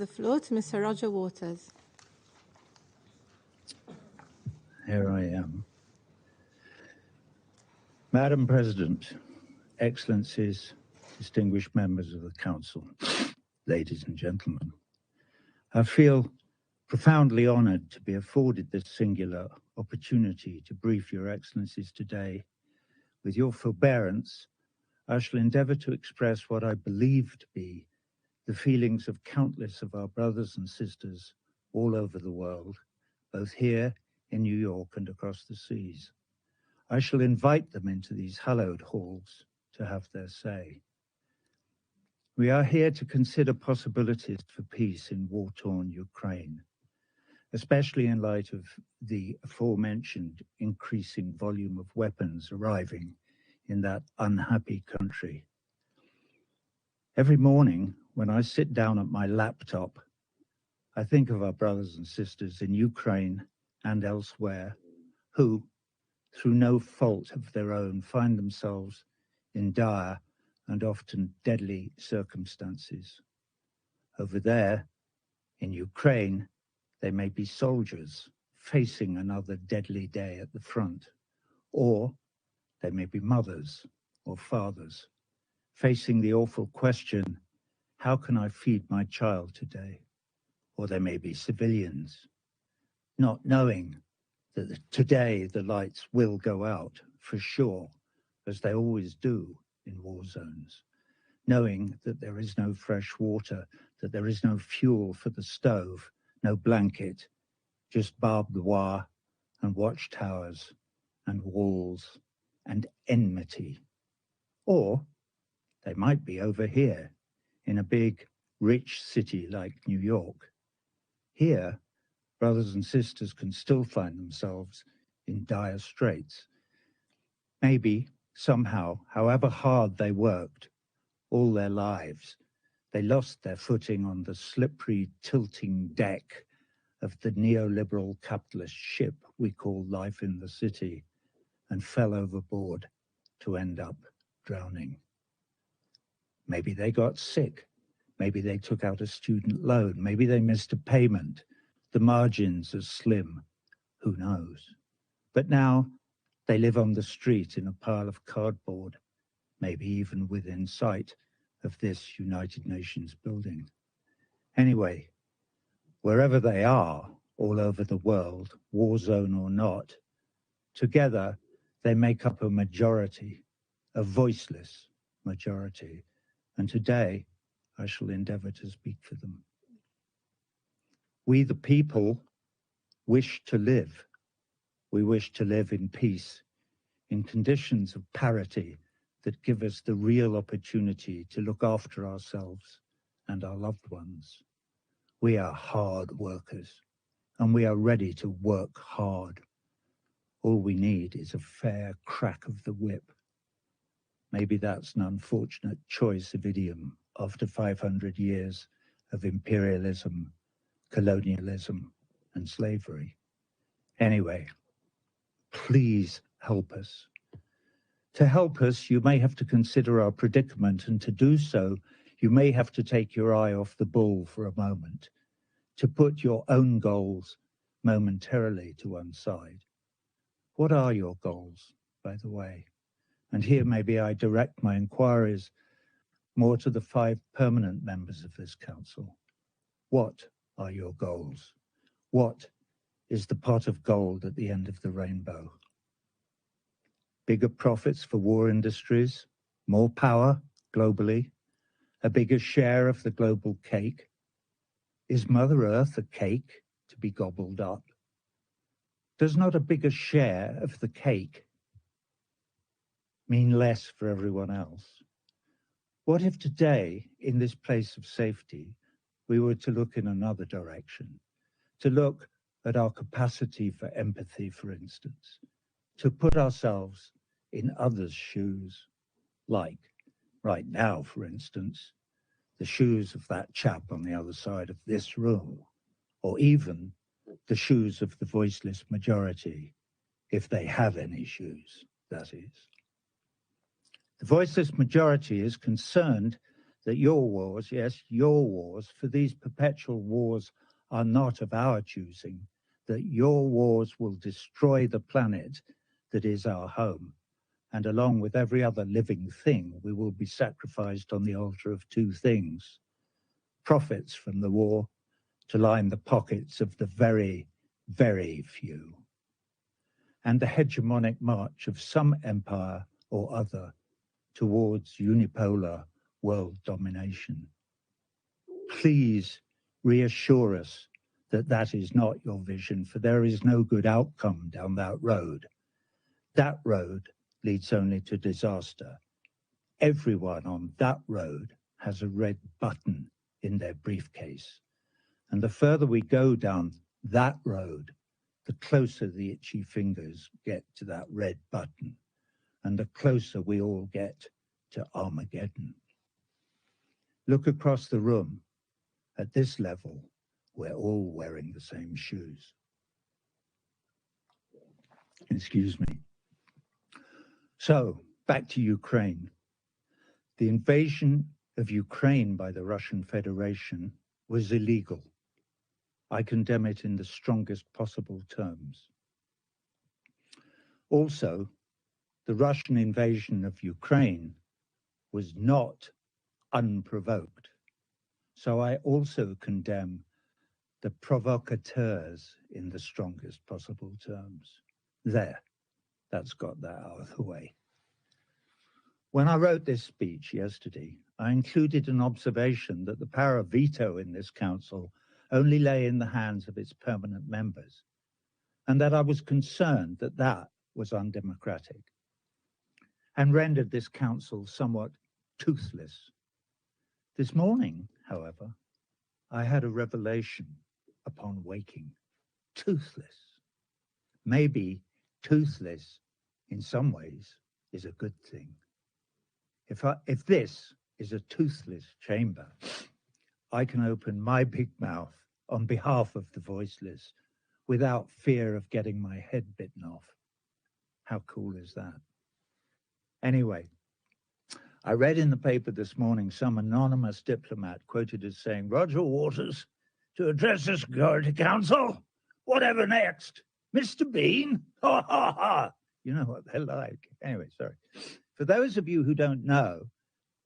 the floor to Mr. Roger Waters. Here I am. Madam President, Excellencies, distinguished members of the Council, ladies and gentlemen, I feel profoundly honored to be afforded this singular opportunity to brief Your Excellencies today. With your forbearance, I shall endeavor to express what I believe to be the feelings of countless of our brothers and sisters all over the world, both here in New York and across the seas. I shall invite them into these hallowed halls to have their say. We are here to consider possibilities for peace in war-torn Ukraine, especially in light of the aforementioned increasing volume of weapons arriving in that unhappy country. Every morning when I sit down at my laptop, I think of our brothers and sisters in Ukraine and elsewhere who, through no fault of their own, find themselves in dire and often deadly circumstances. Over there, in Ukraine, they may be soldiers facing another deadly day at the front, or they may be mothers or fathers facing the awful question, how can I feed my child today? Or they may be civilians, not knowing that today the lights will go out for sure, as they always do in war zones, knowing that there is no fresh water, that there is no fuel for the stove, no blanket, just barbed wire and watchtowers and walls and enmity. Or they might be over here in a big, rich city like New York. Here, brothers and sisters can still find themselves in dire straits. Maybe, somehow, however hard they worked all their lives, they lost their footing on the slippery, tilting deck of the neoliberal capitalist ship we call life in the city and fell overboard to end up drowning. Maybe they got sick. Maybe they took out a student loan. Maybe they missed a payment. The margins are slim. Who knows? But now they live on the street in a pile of cardboard, maybe even within sight of this United Nations building. Anyway, wherever they are, all over the world, war zone or not, together they make up a majority, a voiceless majority. And today, I shall endeavor to speak for them. We, the people, wish to live. We wish to live in peace, in conditions of parity that give us the real opportunity to look after ourselves and our loved ones. We are hard workers, and we are ready to work hard. All we need is a fair crack of the whip. Maybe that's an unfortunate choice of idiom after 500 years of imperialism, colonialism, and slavery. Anyway, please help us. To help us, you may have to consider our predicament, and to do so, you may have to take your eye off the ball for a moment, to put your own goals momentarily to one side. What are your goals, by the way? And here maybe I direct my inquiries more to the 5 permanent members of this council. What are your goals? What is the pot of gold at the end of the rainbow? Bigger profits for war industries, more power globally, a bigger share of the global cake? Is Mother Earth a cake to be gobbled up? Does not a bigger share of the cake mean less for everyone else? What if today, in this place of safety, we were to look in another direction, to look at our capacity for empathy, for instance, to put ourselves in others' shoes, like right now, for instance, the shoes of that chap on the other side of this room, or even the shoes of the voiceless majority, if they have any shoes, that is. The voiceless majority is concerned that your wars, yes, your wars, for these perpetual wars are not of our choosing, that your wars will destroy the planet that is our home. And along with every other living thing, we will be sacrificed on the altar of two things: profits from the war to line the pockets of the very, very few, and the hegemonic march of some empire or other towards unipolar world domination. Please reassure us that that is not your vision, for there is no good outcome down that road. That road leads only to disaster. Everyone on that road has a red button in their briefcase. And the further we go down that road, the closer the itchy fingers get to that red button, and the closer we all get to Armageddon. Look across the room. At this level, we're all wearing the same shoes. Excuse me. So, back to Ukraine. The invasion of Ukraine by the Russian Federation was illegal. I condemn it in the strongest possible terms. Also, the Russian invasion of Ukraine was not unprovoked. So I also condemn the provocateurs in the strongest possible terms. There, that's got that out of the way. When I wrote this speech yesterday, I included an observation that the power of veto in this council only lay in the hands of its permanent members, and that I was concerned that that was undemocratic and rendered this council somewhat toothless. This morning, however, I had a revelation upon waking. Toothless. Maybe toothless in some ways is a good thing. If this is a toothless chamber, I can open my big mouth on behalf of the voiceless without fear of getting my head bitten off. How cool is that? Anyway, I read in the paper this morning some anonymous diplomat quoted as saying, "Roger Waters, to address the Security Council, whatever next? Mr. Bean? Ha, ha, ha." You know what they're like. Anyway, sorry. For those of you who don't know,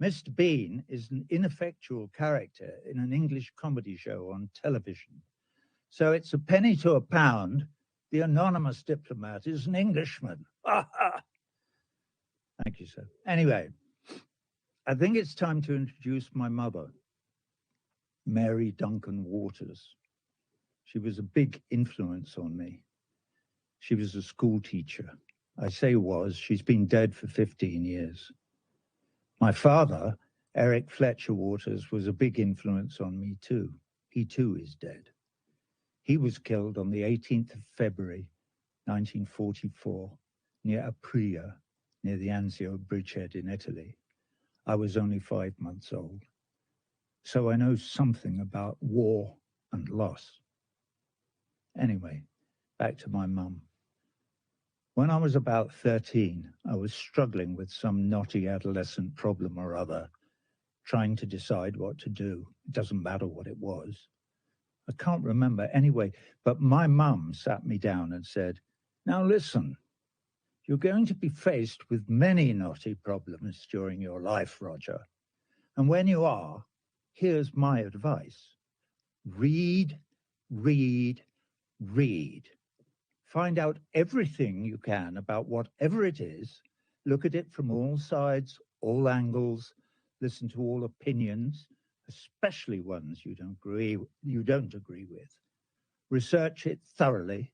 Mr. Bean is an ineffectual character in an English comedy show on television. So it's a penny to a pound. The anonymous diplomat is an Englishman. Ha, ha. Thank you, sir. Anyway, I think it's time to introduce my mother, Mary Duncan Waters. She was a big influence on me. She was a school teacher. I say was, she's been dead for 15 years. My father, Eric Fletcher Waters, was a big influence on me too. He too is dead. He was killed on the 18th of February, 1944, near Apulia, near the Anzio bridgehead in Italy. I was only 5 months old. So I know something about war and loss. Anyway, back to my mum. When I was about 13, I was struggling with some knotty adolescent problem or other, trying to decide what to do. It doesn't matter what it was. I can't remember anyway, but my mum sat me down and said, "Now listen, you're going to be faced with many knotty problems during your life, Roger. And when you are, here's my advice. Read, read, read. Find out everything you can about whatever it is. Look at it from all sides, all angles. Listen to all opinions, especially ones you don't agree with. Research it thoroughly.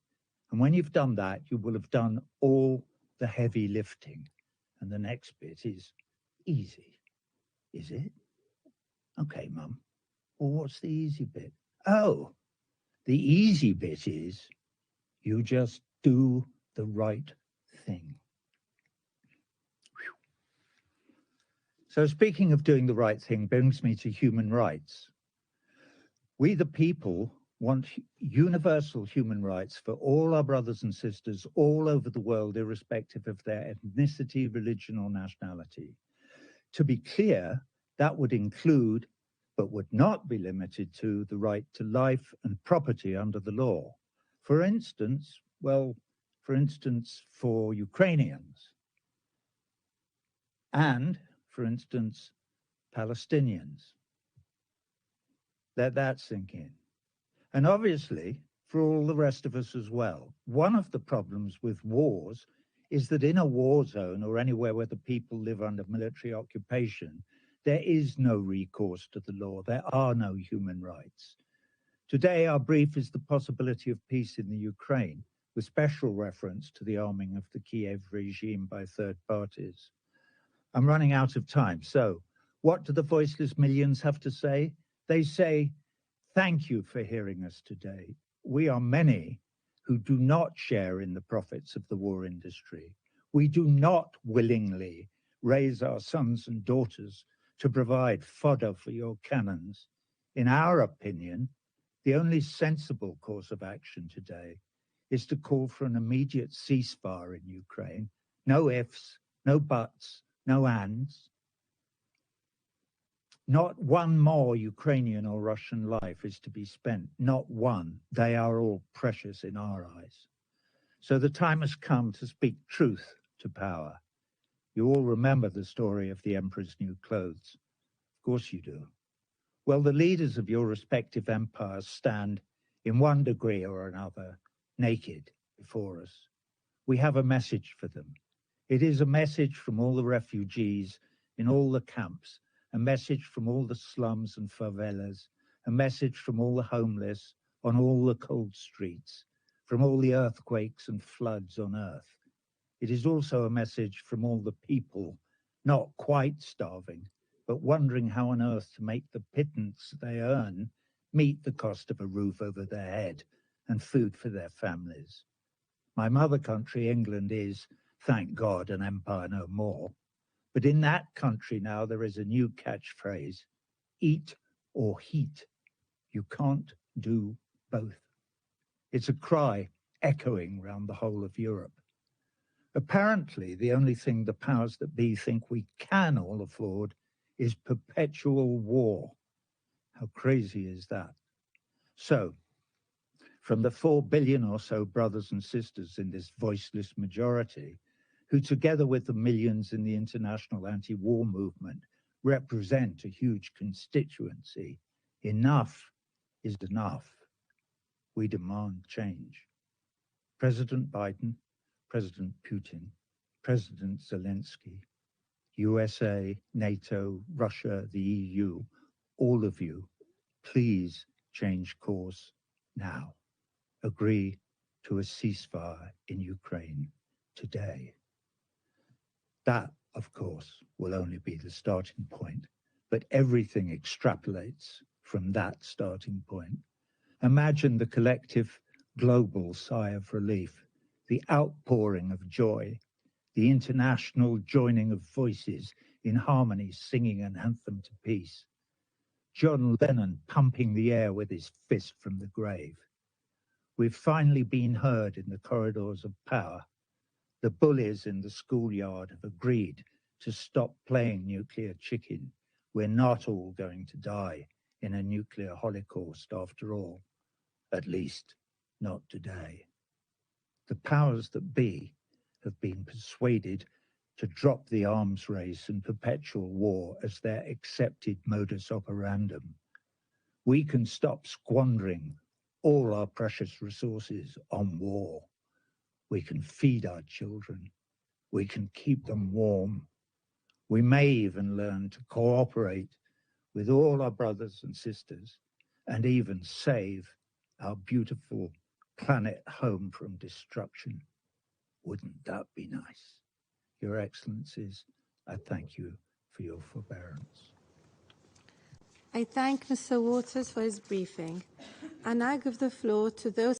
And when you've done that, you will have done all the heavy lifting. And the next bit is easy. Is it? Okay, Mum. Well, what's the easy bit? Oh, the easy bit is you just do the right thing." Whew. So speaking of doing the right thing brings me to human rights. We, the people, want universal human rights for all our brothers and sisters all over the world, irrespective of their ethnicity, religion, or nationality. To be clear, That would include, but would not be limited to, the right to life and property under the law. For instance, for Ukrainians, and, for instance, Palestinians. Let that sink in. And obviously, for all the rest of us as well, one of the problems with wars is that in a war zone or anywhere where the people live under military occupation, there is no recourse to the law. There are no human rights. Today, our brief is the possibility of peace in the Ukraine, with special reference to the arming of the Kiev regime by third parties. I'm running out of time. So what do the voiceless millions have to say? They say, thank you for hearing us today. We are many who do not share in the profits of the war industry. We do not willingly raise our sons and daughters to provide fodder for your cannons. In our opinion, the only sensible course of action today is to call for an immediate ceasefire in Ukraine. No ifs, no buts, no ands. Not one more Ukrainian or Russian life is to be spent, not one. They are all precious in our eyes. So the time has come to speak truth to power. You all remember the story of the emperor's new clothes. Of course you do. Well, the leaders of your respective empires stand, in one degree or another, naked before us. We have a message for them. It is a message from all the refugees in all the camps, a message from all the slums and favelas, a message from all the homeless on all the cold streets, from all the earthquakes and floods on earth. It is also a message from all the people, not quite starving, but wondering how on earth to make the pittance they earn meet the cost of a roof over their head and food for their families. My mother country, England, is, thank God, an empire no more. But in that country now there is a new catchphrase, eat or heat. You can't do both. It's a cry echoing round the whole of Europe. Apparently, the only thing the powers that be think we can all afford is perpetual war. How crazy is that? So, from the 4 billion or so brothers and sisters in this voiceless majority, who together with the millions in the international anti-war movement represent a huge constituency, enough is enough. We demand change. President Biden, President Putin, President Zelensky, USA, NATO, Russia, the EU, all of you, please change course now. Agree to a ceasefire in Ukraine today. That, of course, will only be the starting point, but everything extrapolates from that starting point. Imagine the collective global sigh of relief, the outpouring of joy, the international joining of voices in harmony singing an anthem to peace. John Lennon pumping the air with his fist from the grave. We've finally been heard in the corridors of power. The bullies in the schoolyard have agreed to stop playing nuclear chicken. We're not all going to die in a nuclear holocaust after all, at least not today. The powers that be have been persuaded to drop the arms race and perpetual war as their accepted modus operandum. We can stop squandering all our precious resources on war. We can feed our children. We can keep them warm. We may even learn to cooperate with all our brothers and sisters and even save our beautiful planet home from destruction. Wouldn't that be nice? Your Excellencies, I thank you for your forbearance. I thank Mr. Waters for his briefing. I now give the floor to those